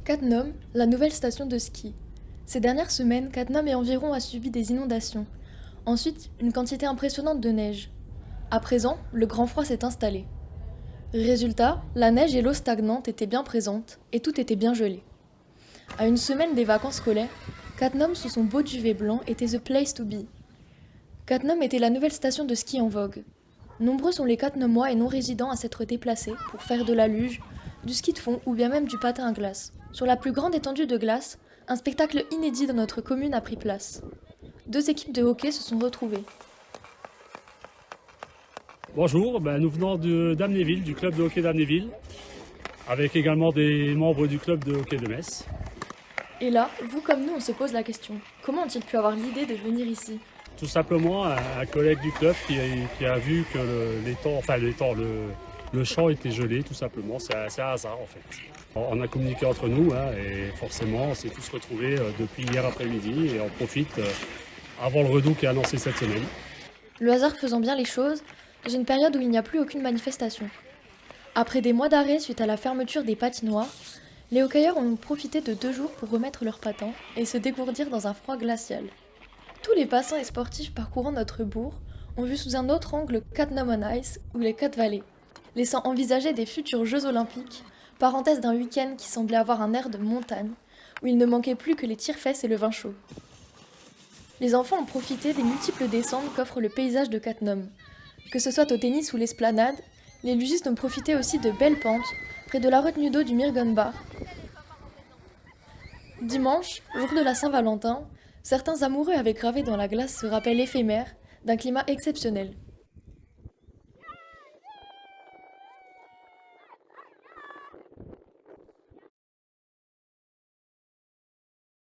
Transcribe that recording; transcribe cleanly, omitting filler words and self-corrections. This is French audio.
Cattenom, la nouvelle station de ski. Ces dernières semaines, Cattenom et environ a subi des inondations. Ensuite, une quantité impressionnante de neige. À présent, le grand froid s'est installé. Résultat, la neige et l'eau stagnante étaient bien présentes et tout était bien gelé. À une semaine des vacances scolaires, Cattenom sous son beau duvet blanc était the place to be. Cattenom était la nouvelle station de ski en vogue. Nombreux sont les Cattenomois et non-résidents à s'être déplacés pour faire de la luge, du ski de fond ou bien même du patin à glace. Sur la plus grande étendue de glace, un spectacle inédit dans notre commune a pris place. Deux équipes de hockey se sont retrouvées. Bonjour, nous venons d'Amnéville, du club de hockey d'Amnéville, avec également des membres du club de hockey de Metz. Et là, vous comme nous, on se pose la question. Comment ont-ils pu avoir l'idée de venir ici ? Tout simplement, un collègue du club qui a vu que le champ était gelé, tout simplement. C'est un hasard en fait. On a communiqué entre nous et forcément, on s'est tous retrouvés depuis hier après-midi et on profite avant le redout qui est annoncé cette semaine. Le hasard faisant bien les choses, dans une période où il n'y a plus aucune manifestation. Après des mois d'arrêt suite à la fermeture des patinoires, les hockeyeurs ont profité de 2 jours pour remettre leurs patins et se dégourdir dans un froid glacial. Tous les passants et sportifs parcourant notre bourg ont vu sous un autre angle Cattenom on Ice ou les Quatre Vallées, laissant envisager des futurs Jeux Olympiques, parenthèse d'un week-end qui semblait avoir un air de montagne, où il ne manquait plus que les tire-fesses et le vin chaud. Les enfants ont profité des multiples descentes qu'offre le paysage de Cattenom. Que ce soit au tennis ou l'esplanade, les lugistes ont profité aussi de belles pentes près de la retenue d'eau du Mirgonbach. Dimanche, jour de la Saint-Valentin, certains amoureux avaient gravé dans la glace ce rappel éphémère d'un climat exceptionnel.